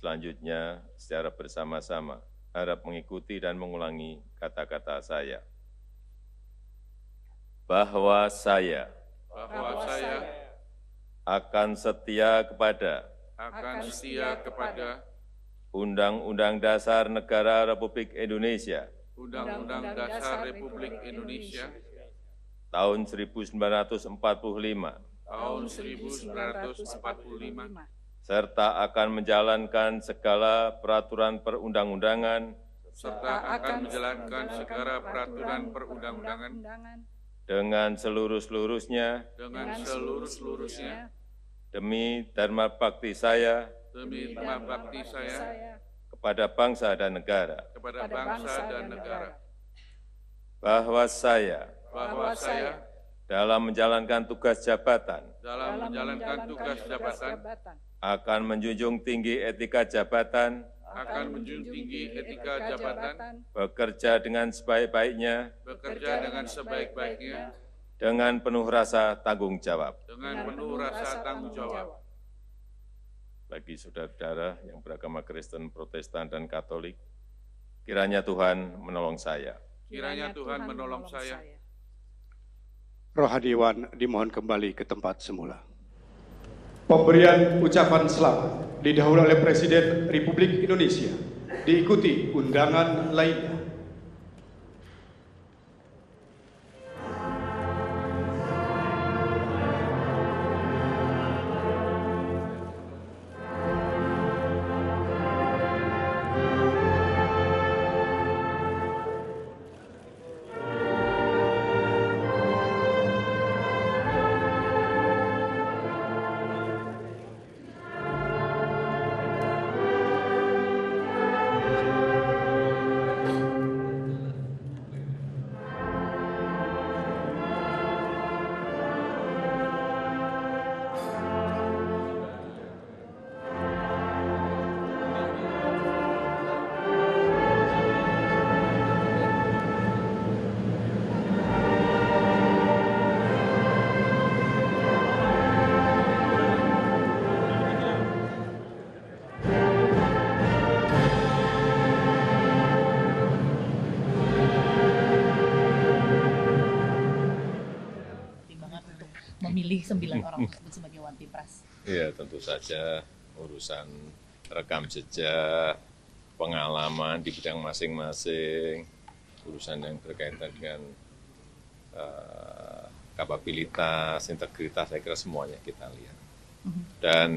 selanjutnya secara bersama-sama. Harap mengikuti dan mengulangi kata-kata saya. Bahwa saya akan setia kepada Undang-Undang Dasar Negara Republik Indonesia Undang-Undang Dasar Republik Indonesia tahun 1945 tahun 1945 serta akan menjalankan segala peraturan perundang-undangan dengan seluruh-seluruhnya demi dharma bakti saya kepada bangsa dan negara. Bahwa saya dalam menjalankan tugas jabatan akan menjunjung tinggi etika jabatan, bekerja dengan sebaik-baiknya, dengan penuh rasa tanggung jawab. Bagi saudara-saudara yang beragama Kristen, Protestan, dan Katolik, kiranya Tuhan menolong saya. Rohadiwan dimohon kembali ke tempat semula. Pemberian ucapan selamat didahului oleh Presiden Republik Indonesia, diikuti undangan lainnya. Memilih 9 orang tersebut sebagai One Team Press? Ya, tentu saja urusan rekam jejak, pengalaman di bidang masing-masing, urusan yang berkaitan dengan kapabilitas, integritas, saya kira semuanya kita lihat. Dan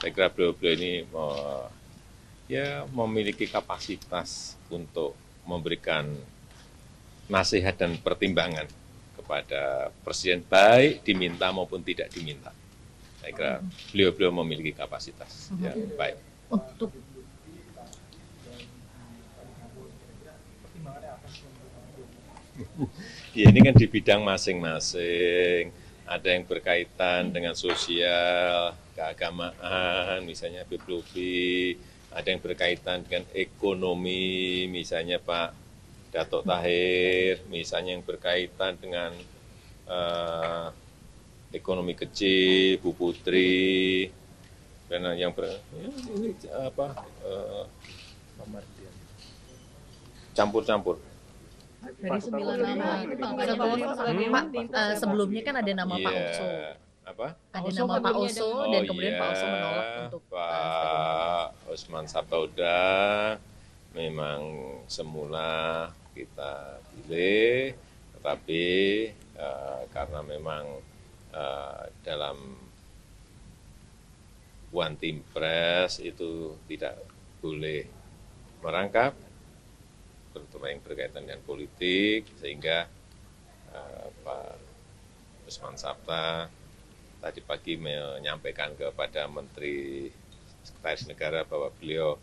saya kira beliau-beliau ini memiliki kapasitas untuk memberikan nasihat dan pertimbangan kepada Presiden, baik diminta maupun tidak diminta. Saya kira beliau-beliau memiliki kapasitas yang baik. Untuk ya, ini kan di bidang masing-masing. Ada yang berkaitan dengan sosial, keagamaan, misalnya bibliologi. Ada yang berkaitan dengan ekonomi, misalnya Pak Datuk Tahir, misalnya yang berkaitan dengan ekonomi kecil, Bu Putri, dan yang campur-campur. dari 9 nama, Pak, sebelumnya kan ada nama Pak Oso. Ada nama Pak Oso dan kemudian Pak Oso menolak untuk Pak Osman Sabtaudang. Memang semula kita pilih, tetapi karena memang dalam One Team Press itu tidak boleh merangkap, terutama yang berkaitan dengan politik, sehingga Pak Osman Sabta tadi pagi menyampaikan kepada Menteri Sekretaris Negara bahwa beliau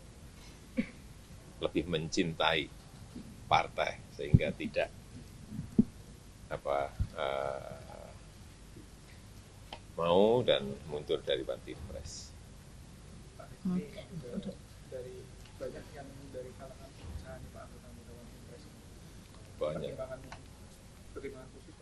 lebih mencintai partai sehingga tidak mau dan mundur dari One Team Press. Dari banyak yang dari kalangan pengusaha nih Pak, anggota One Team Press ini. Banyak. Pertimbangan khusus.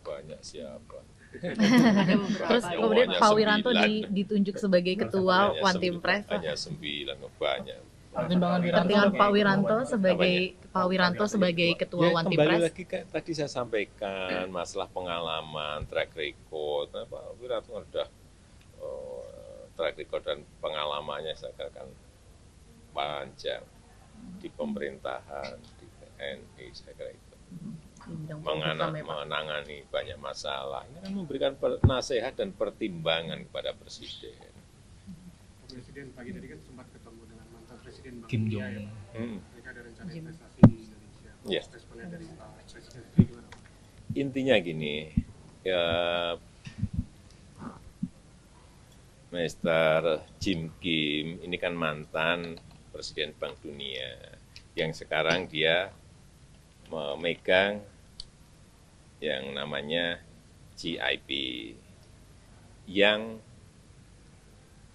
Banyak siapa? Terus kemudian Hanya Pak Wiranto 9. ditunjuk sebagai ketua Hanya One Team Press. Hanya 9, banyak. Kepentingan Pak Wiranto sebagai ketua Ya, One Team kembali Press. lagi kan tadi saya sampaikan masalah pengalaman, track record. Nah, Pak Wiranto sudah track record dan pengalamannya saya katakan panjang di pemerintahan, di TNI, saya kira itu. Di bidang polhukam ya, Pak. Menangani banyak masalah. Ini kan memberikan nasihat dan pertimbangan kepada Presiden. Presiden pagi tadi kan sempat ketemu dengan mantan Presiden Bank Kim Dunia Jong ya, Un. Pak. Mereka ada rencana Jim. investasi di Indonesia. Iya. Responnya dari Pak Presiden sendiri gimana, Pak? Intinya gini, ya Mr. Jim Kim ini kan mantan Presiden Bank Dunia yang sekarang dia memegang yang namanya GIP yang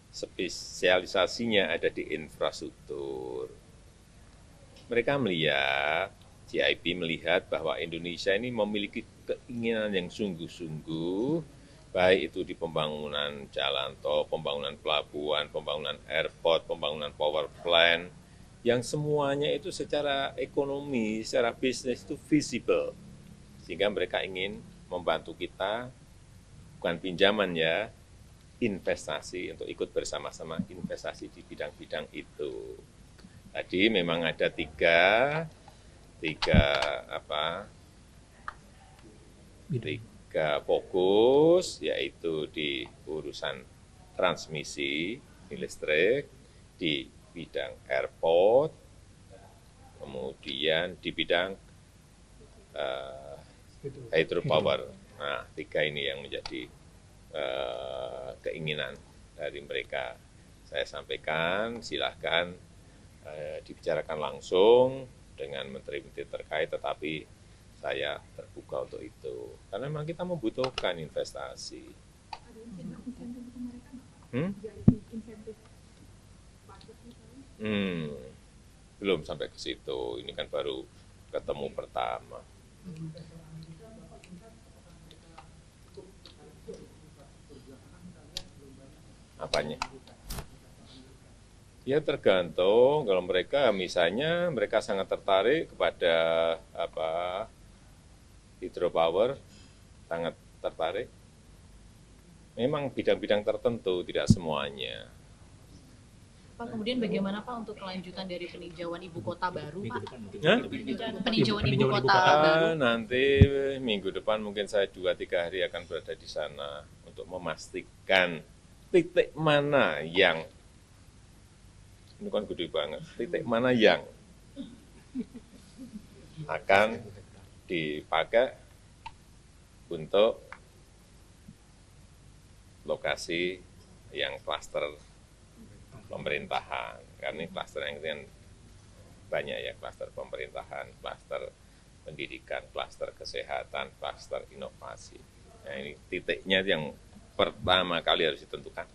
spesialisasinya ada di infrastruktur. Mereka melihat, GIP melihat bahwa Indonesia ini memiliki keinginan yang sungguh-sungguh, baik itu di pembangunan jalan tol, pembangunan pelabuhan, pembangunan airport, pembangunan power plant, yang semuanya itu secara ekonomi, secara bisnis itu visible. Sehingga mereka ingin membantu kita, bukan pinjaman ya, investasi untuk ikut bersama-sama investasi di bidang-bidang itu. Tadi memang ada tiga fokus, yaitu di urusan transmisi listrik, di bidang airport, kemudian di bidang hydropower. Nah, tiga ini yang menjadi keinginan dari mereka. Saya sampaikan, silahkan dibicarakan langsung dengan menteri-menteri terkait, tetapi saya terbuka untuk itu. Karena memang kita membutuhkan investasi. Belum sampai ke situ. Ini kan baru ketemu pertama. Apanya? Ya tergantung, kalau mereka misalnya mereka sangat tertarik kepada hydropower, sangat tertarik. Memang bidang-bidang tertentu, tidak semuanya. Pak, kemudian bagaimana Pak untuk kelanjutan dari peninjauan ibu kota baru, Pak? Peninjauan Ibu ibu kota kota. baru. Nanti minggu depan mungkin saya 2-3 hari akan berada di sana untuk memastikan titik mana yang, ini kan gede banget, titik mana yang akan dipakai untuk lokasi yang klaster pemerintahan. Karena ini klaster yang kan banyak ya, klaster pemerintahan, klaster pendidikan, klaster kesehatan, klaster inovasi. Nah ini titiknya yang pertama kali harus ditentukan.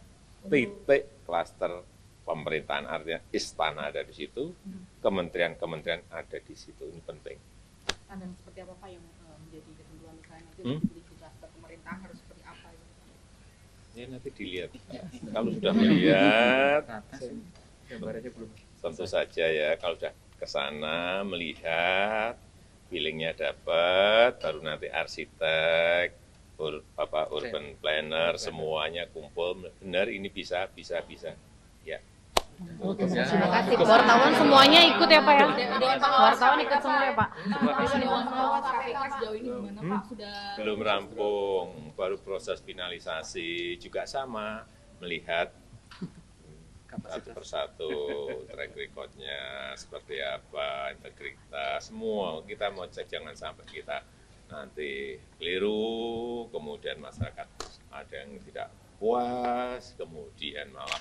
Titik klaster pemerintahan, artinya istana ada di situ, kementerian-kementerian ada di situ, ini penting. Dan seperti apa Pak yang menjadi ketentuan misalnya nanti untuk di klaster pemerintahan harus seperti apa? Ya nanti dilihat. Kalau sudah melihat, tentu saja ya, kalau sudah ke sana melihat, feelingnya dapat, baru nanti arsitek, urban planner, semuanya kumpul, benar ini bisa. Ya. Terima kasih. Wartawan semuanya ikut ya Pak ya? Wartawan ikut semua ya Pak? Dewan Pengawas KPK sejauh ini gimana Pak? Sudah Belum rampung, baru proses finalisasi, juga sama, melihat satu persatu track record-nya seperti apa, integritas, semua kita mau cek, jangan sampai kita nanti keliru, kemudian masyarakat ada yang tidak puas, kemudian malah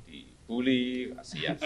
dibully, kasihan.